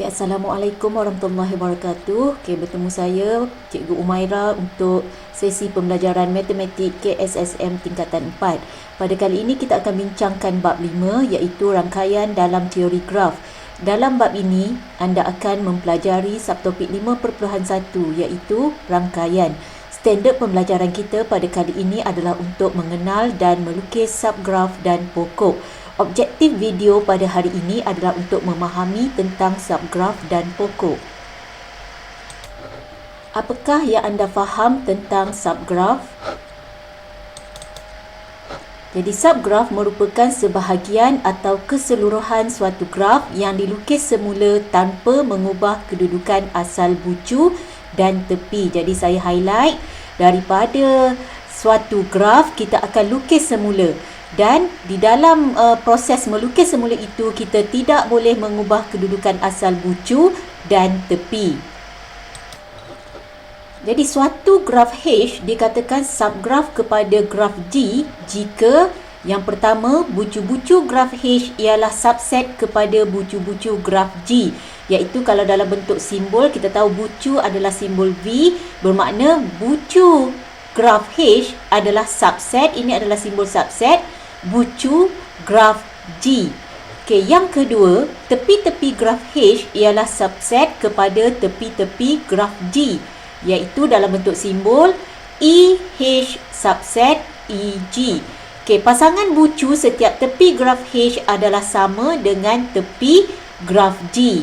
Okay, Assalamualaikum warahmatullahi wabarakatuh. Okay, bertemu saya Cikgu Umaira untuk sesi pembelajaran matematik KSSM tingkatan 4. Pada kali ini kita akan bincangkan bab 5 iaitu rangkaian dalam teori graf. Dalam bab ini anda akan mempelajari subtopik 5.1 iaitu rangkaian. Standard pembelajaran kita pada kali ini adalah untuk mengenal dan melukis subgraf dan pokok. Objektif video pada hari ini adalah untuk memahami tentang subgraf dan pokok. Apakah yang anda faham tentang subgraf? Jadi subgraf merupakan sebahagian atau keseluruhan suatu graf yang dilukis semula tanpa mengubah kedudukan asal bucu dan tepi. Jadi saya highlight daripada suatu graf kita akan lukis semula. Dan di dalam proses melukis semula itu kita tidak boleh mengubah kedudukan asal bucu dan tepi. Jadi suatu graf H dikatakan subgraf kepada graf G jika yang pertama bucu-bucu graf H ialah subset kepada bucu-bucu graf G. Iaitu kalau dalam bentuk simbol kita tahu bucu adalah simbol V, bermakna bucu graf H adalah subset, ini adalah simbol subset bucu graf G. Okey, yang kedua, tepi-tepi graf H ialah subset kepada tepi-tepi graf G, iaitu dalam bentuk simbol EH subset EG. Okey, pasangan bucu setiap tepi graf H adalah sama dengan tepi graf G.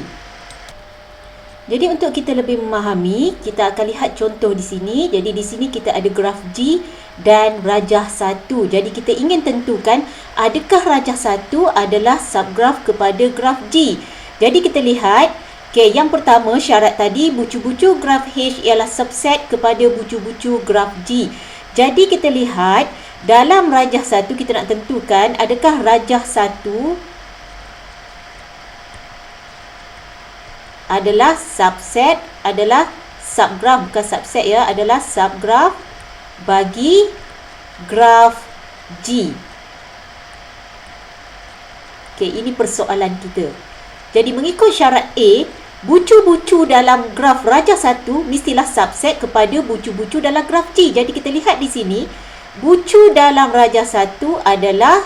Jadi untuk kita lebih memahami, kita akan lihat contoh di sini. Jadi di sini kita ada graf G dan rajah 1. Jadi kita ingin tentukan adakah rajah 1 adalah subgraf kepada graf G. Jadi kita lihat, okay, yang pertama syarat tadi bucu-bucu graf H ialah subset kepada bucu-bucu graf G. Jadi kita lihat dalam rajah 1 kita nak tentukan adakah rajah 1 adalah subset, adalah subgraf, bukan subset ya, adalah subgraf bagi graf G. Okey, ini persoalan kita. Jadi mengikut syarat A, bucu-bucu dalam graf rajah 1 mestilah subset kepada bucu-bucu dalam graf G. Jadi kita lihat di sini, bucu dalam rajah 1 adalah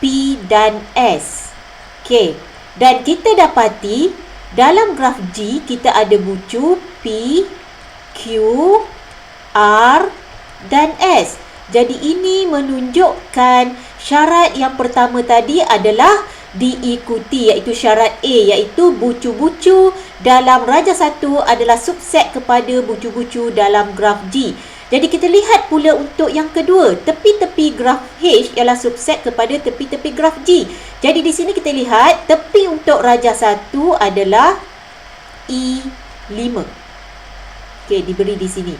P dan S. Okey, dan kita dapati dalam graf G kita ada bucu P, Q, R dan S. Jadi ini menunjukkan syarat yang pertama tadi adalah diikuti, iaitu syarat A, iaitu bucu-bucu dalam rajah 1 adalah subset kepada bucu-bucu dalam graf G. Jadi kita lihat pula untuk yang kedua, tepi-tepi graf H ialah subset kepada tepi-tepi graf G. Jadi di sini kita lihat tepi untuk rajah 1 adalah E5. Okey, diberi di sini.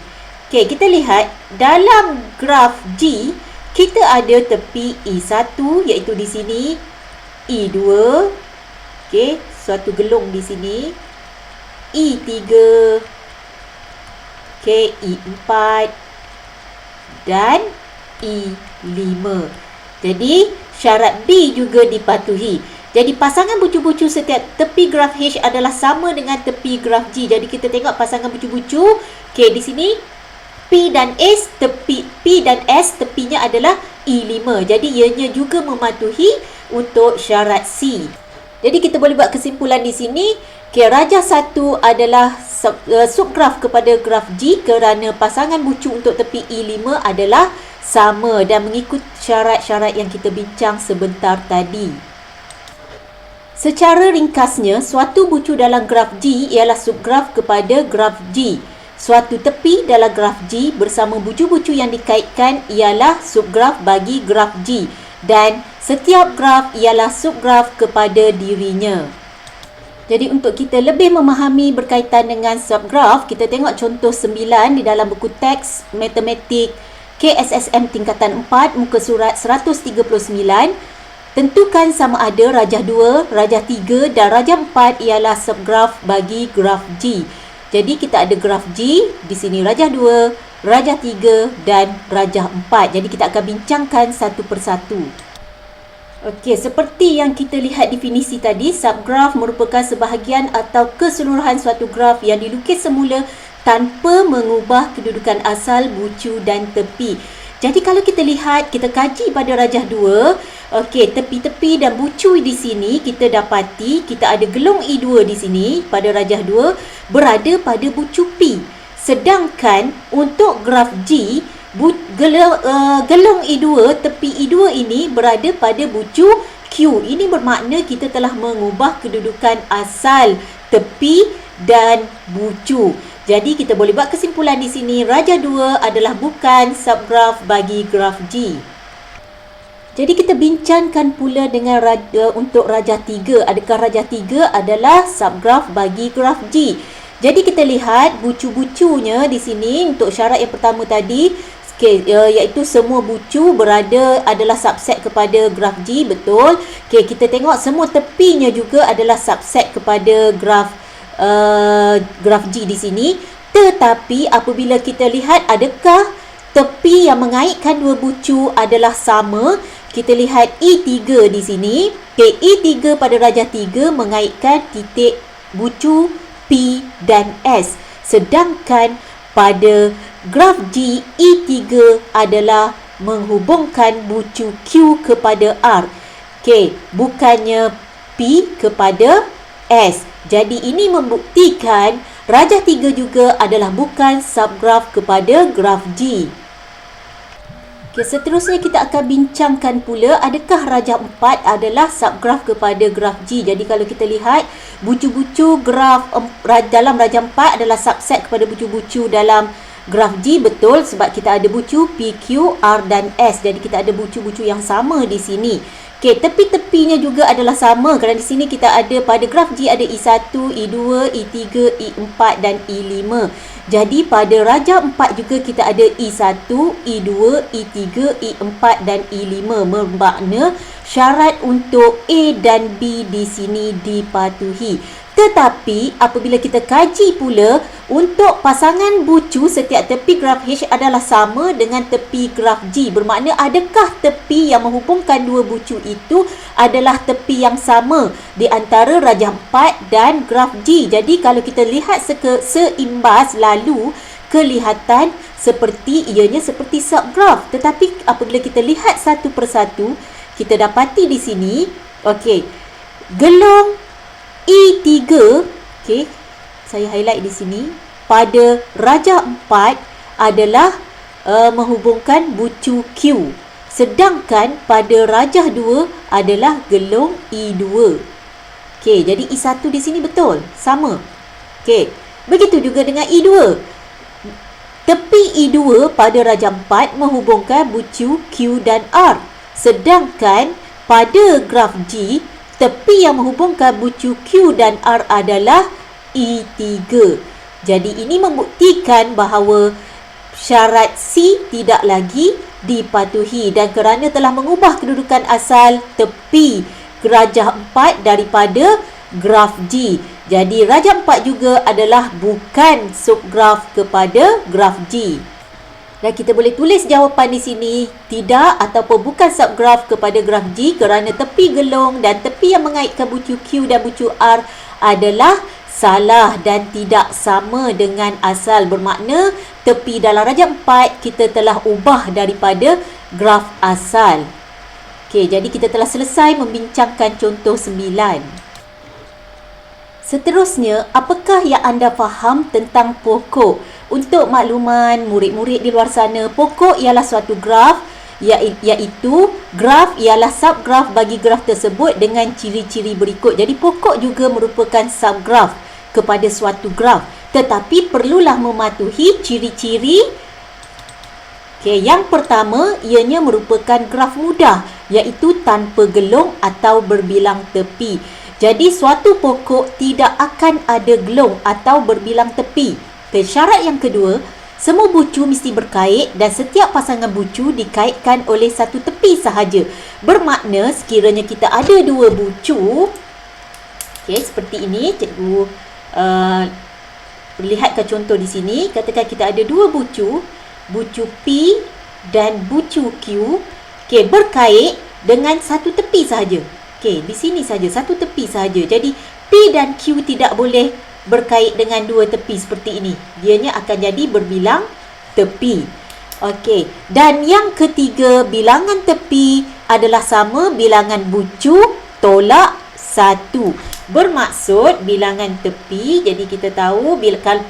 Okey, kita lihat dalam graf G kita ada tepi E1 iaitu di sini, E2. Okey, suatu gelung di sini. E3. Okey, E4 dan E5. Jadi syarat B juga dipatuhi. Jadi pasangan bucu-bucu setiap tepi graf H adalah sama dengan tepi graf G. Jadi kita tengok pasangan bucu-bucu. Okey, di sini P dan S tepinya adalah E5. Jadi ianya juga mematuhi untuk syarat C. Jadi kita boleh buat kesimpulan di sini. Okay, rajah 1 adalah subgraf kepada graf G kerana pasangan bucu untuk tepi E5 adalah sama dan mengikut syarat-syarat yang kita bincang sebentar tadi. Secara ringkasnya, suatu bucu dalam graf G ialah subgraf kepada graf G. Suatu tepi dalam graf G bersama bucu-bucu yang dikaitkan ialah subgraf bagi graf G. Dan setiap graf ialah subgraf kepada dirinya. Jadi untuk kita lebih memahami berkaitan dengan subgraf, kita tengok contoh 9 di dalam buku teks matematik KSSM tingkatan 4 muka surat 139. Tentukan sama ada rajah 2, rajah 3 dan rajah 4 ialah subgraf bagi graf G. Jadi kita ada graf G, di sini rajah 2, rajah 3 dan rajah 4. Jadi kita akan bincangkan satu persatu. Okey, seperti yang kita lihat definisi tadi, subgraf merupakan sebahagian atau keseluruhan suatu graf yang dilukis semula tanpa mengubah kedudukan asal, bucu dan tepi. Jadi kalau kita lihat, kita kaji pada rajah 2, okey, tepi-tepi dan bucu di sini kita dapati kita ada gelong I2 di sini pada rajah 2 berada pada bucu P. Sedangkan untuk graf G, gelong I2, tepi I2 ini berada pada bucu Q. Ini bermakna kita telah mengubah kedudukan asal, tepi dan bucu. Jadi kita boleh buat kesimpulan di sini, rajah 2 adalah bukan subgraf bagi graf G. Jadi kita bincangkan pula dengan untuk rajah 3. Adakah rajah 3 adalah subgraf bagi graf G? Jadi kita lihat bucu-bucunya di sini untuk syarat yang pertama tadi, iaitu semua bucu adalah subset kepada graf G, betul. Okey, kita tengok semua tepinya juga adalah subset kepada graf G di sini. Tetapi apabila kita lihat adakah tepi yang mengaitkan dua bucu adalah sama, kita lihat I3 di sini. Okey, I3 pada rajah 3 mengaitkan titik bucu P dan S. Sedangkan pada graf G, I3 adalah menghubungkan bucu Q kepada R. Okey, bukannya P kepada S. Jadi ini membuktikan rajah 3 juga adalah bukan subgraf kepada graf G. Okey, seterusnya kita akan bincangkan pula adakah rajah 4 adalah subgraf kepada graf G. Jadi kalau kita lihat bucu-bucu graf dalam rajah 4 adalah subset kepada bucu-bucu dalam graf G, betul, sebab kita ada bucu P, Q, R dan S. Jadi kita ada bucu-bucu yang sama di sini. Okey, tepi-tepinya juga adalah sama kerana di sini kita ada pada graf G ada I1, I2, I3, I4 dan I5. Jadi pada rajah 4 juga kita ada I1, I2, I3, I4 dan I5. Bermakna syarat untuk A dan B di sini dipatuhi. Tetapi apabila kita kaji pula untuk pasangan bucu setiap tepi graf H adalah sama dengan tepi graf G. Bermakna adakah tepi yang menghubungkan dua bucu itu adalah tepi yang sama di antara rajah 4 dan graf G. Jadi kalau kita lihat seimbas lalu kelihatan ianya seperti subgraf. Tetapi apabila kita lihat satu persatu, kita dapati di sini, okey, gelong I3, okey, saya highlight di sini, pada rajah 4 adalah menghubungkan bucu Q. Sedangkan pada rajah 2 adalah gelong I2. Okey, jadi I1 di sini betul, sama. Okey, begitu juga dengan I2. Tepi I2 pada rajah 4 menghubungkan bucu Q dan R. Sedangkan pada graf G, tepi yang menghubungkan bucu Q dan R adalah I3. Jadi ini membuktikan bahawa syarat C tidak lagi dipatuhi dan kerana telah mengubah kedudukan asal tepi rajah 4 daripada graf G. Jadi rajah 4 juga adalah bukan subgraf kepada graf G. Dan kita boleh tulis jawapan di sini, tidak ataupun bukan subgraf kepada graf G kerana tepi gelong dan tepi yang mengaitkan bucu Q dan bucu R adalah salah dan tidak sama dengan asal. Bermakna tepi dalam rajah 4 kita telah ubah daripada graf asal. Okey, jadi kita telah selesai membincangkan contoh 9. Seterusnya, apakah yang anda faham tentang pokok? Untuk makluman murid-murid di luar sana, pokok ialah suatu graf, iaitu graf ialah subgraf bagi graf tersebut dengan ciri-ciri berikut. Jadi pokok juga merupakan subgraf kepada suatu graf, tetapi perlulah mematuhi ciri-ciri. Okey, yang pertama ianya merupakan graf mudah, iaitu tanpa gelong atau berbilang tepi. Jadi suatu pokok tidak akan ada gelong atau berbilang tepi. Okay, syarat yang kedua, semua bucu mesti berkait dan setiap pasangan bucu dikaitkan oleh satu tepi sahaja. Bermakna sekiranya kita ada dua bucu, okay, seperti ini, cikgu perlihatkan contoh di sini. Katakan kita ada dua bucu, bucu P dan bucu Q, okay, berkait dengan satu tepi sahaja. Okey, di sini saja, satu tepi sahaja. Jadi P dan Q tidak boleh berkait dengan dua tepi seperti ini. Dianya akan jadi berbilang tepi. Okey, dan yang ketiga, bilangan tepi adalah sama bilangan bucu tolak 1. Bermaksud bilangan tepi, jadi kita tahu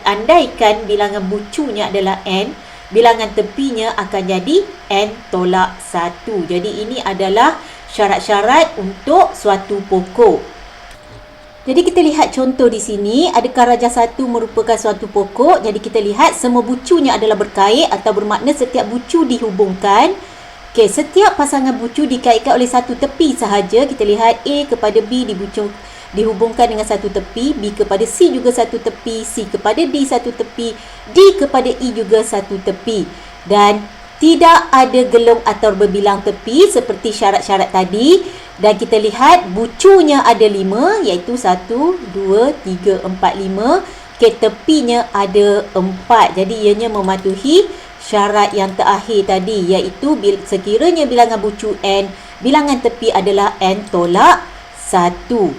andaikan bilangan bucunya adalah N, bilangan tepinya akan jadi N tolak 1. Jadi ini adalah syarat-syarat untuk suatu pokok. Jadi kita lihat contoh di sini, adakah rajah 1 merupakan suatu pokok? Jadi kita lihat semua bucunya adalah berkait atau bermakna setiap bucu dihubungkan. Okey, setiap pasangan bucu dikaitkan oleh satu tepi sahaja. Kita lihat A kepada B dihubungkan dengan satu tepi, B kepada C juga satu tepi, C kepada D satu tepi, D kepada E juga satu tepi. Dan tidak ada gelung atau berbilang tepi seperti syarat-syarat tadi. Dan kita lihat bucunya ada 5, iaitu 1, 2, 3, 4, 5. Okey, tepinya ada 4. Jadi ianya mematuhi syarat yang terakhir tadi, iaitu sekiranya bilangan bucu N, bilangan tepi adalah N tolak 1.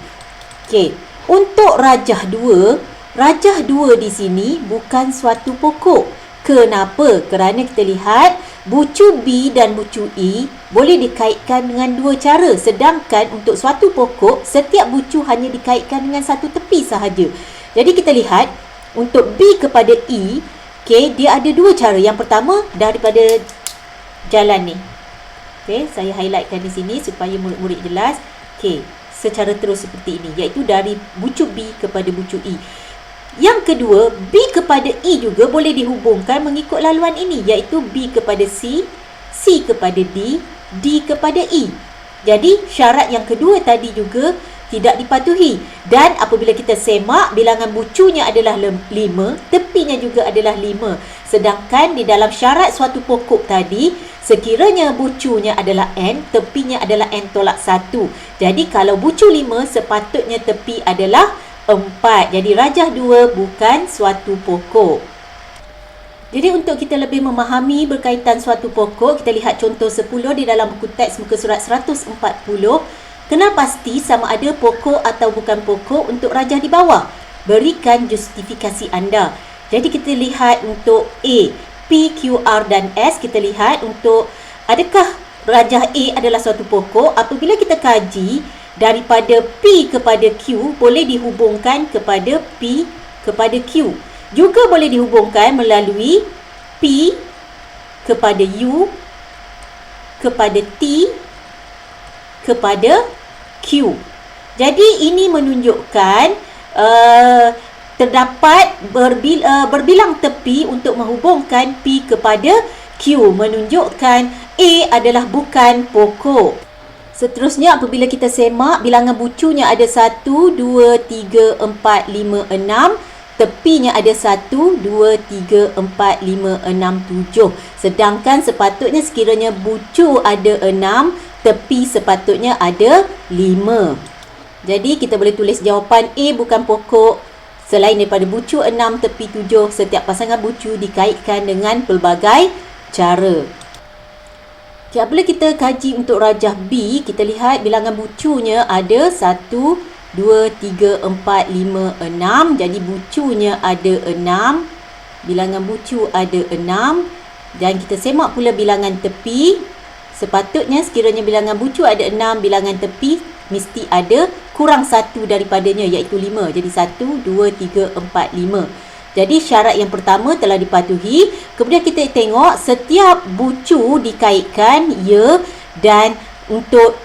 Okey, untuk rajah 2 di sini bukan suatu pokok. Kenapa? Kerana kita lihat bucu B dan bucu E boleh dikaitkan dengan dua cara. Sedangkan untuk suatu pokok, setiap bucu hanya dikaitkan dengan satu tepi sahaja. Jadi kita lihat untuk B kepada E, okay, dia ada dua cara. Yang pertama daripada jalan ni. Okay, saya highlightkan di sini supaya murid-murid jelas. Okay, secara terus seperti ini, iaitu dari bucu B kepada bucu E. Yang kedua, B kepada E juga boleh dihubungkan mengikut laluan ini, iaitu B kepada C, C kepada D, D kepada E. Jadi syarat yang kedua tadi juga tidak dipatuhi. Dan apabila kita semak, bilangan bucunya adalah 5, tepinya juga adalah 5. Sedangkan di dalam syarat suatu pokok tadi, sekiranya bucunya adalah N, tepinya adalah N tolak 1. Jadi kalau bucu 5, sepatutnya tepi adalah 4. Jadi rajah 2 bukan suatu pokok. Jadi untuk kita lebih memahami berkaitan suatu pokok, kita lihat contoh 10 di dalam buku teks muka surat 140. Kenal pasti sama ada pokok atau bukan pokok untuk rajah di bawah. Berikan justifikasi anda. Jadi kita lihat untuk A, P, Q, R dan S. Kita lihat untuk adakah rajah A adalah suatu pokok. Apabila kita kaji, daripada P kepada Q boleh dihubungkan kepada P kepada Q. Juga boleh dihubungkan melalui P kepada U kepada T kepada Q. Jadi ini menunjukkan terdapat berbilang tepi untuk menghubungkan P kepada Q. Menunjukkan A adalah bukan pokok. Seterusnya apabila kita semak, bilangan bucunya ada 1, 2, 3, 4, 5, 6. Tepinya ada 1, 2, 3, 4, 5, 6, 7. Sedangkan sepatutnya sekiranya bucu ada 6, tepi sepatutnya ada 5. Jadi kita boleh tulis jawapan A bukan pokok. Selain daripada bucu 6, tepi 7, setiap pasangan bucu dikaitkan dengan pelbagai cara. Okay, apabila kita kaji untuk rajah B, kita lihat bilangan bucunya ada 1, 2, 3, 4, 5, 6. Jadi bucunya ada 6. Bilangan bucu ada 6. Dan kita semak pula bilangan tepi. Sepatutnya sekiranya bilangan bucu ada 6, bilangan tepi mesti ada kurang 1 daripadanya, iaitu 5. Jadi 1, 2, 3, 4, 5. Jadi syarat yang pertama telah dipatuhi. Kemudian kita tengok setiap bucu dikaitkan, ya, dan untuk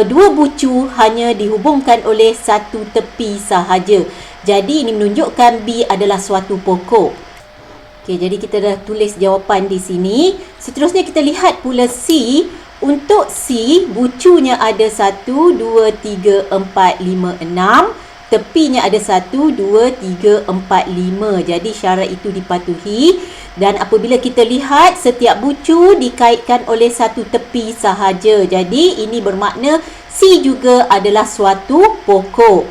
dua bucu hanya dihubungkan oleh satu tepi sahaja. Jadi ini menunjukkan B adalah suatu pokok. Okey, jadi kita dah tulis jawapan di sini. Seterusnya kita lihat pula C. Untuk C, bucunya ada 1, 2, 3, 4, 5, 6. Tepinya ada 1, 2, 3, 4, 5. Jadi syarat itu dipatuhi. Dan apabila kita lihat setiap bucu dikaitkan oleh satu tepi sahaja. Jadi ini bermakna C juga adalah suatu pokok.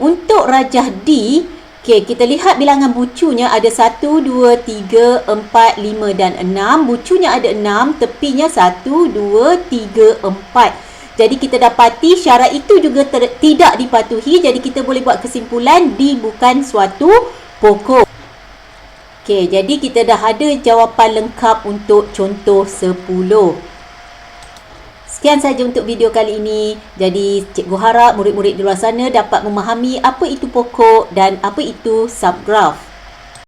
Untuk rajah D, Okey, kita lihat bilangan bucunya ada 1, 2, 3, 4, 5 dan 6. Bucunya ada 6, tepinya 1, 2, 3, 4. Jadi kita dapati syarat itu juga tidak dipatuhi. Jadi kita boleh buat kesimpulan D bukan suatu pokok. Okey, jadi kita dah ada jawapan lengkap untuk contoh 10. Sekian saja untuk video kali ini. Jadi cikgu harap murid-murid di luar sana dapat memahami apa itu pokok dan apa itu subgraf.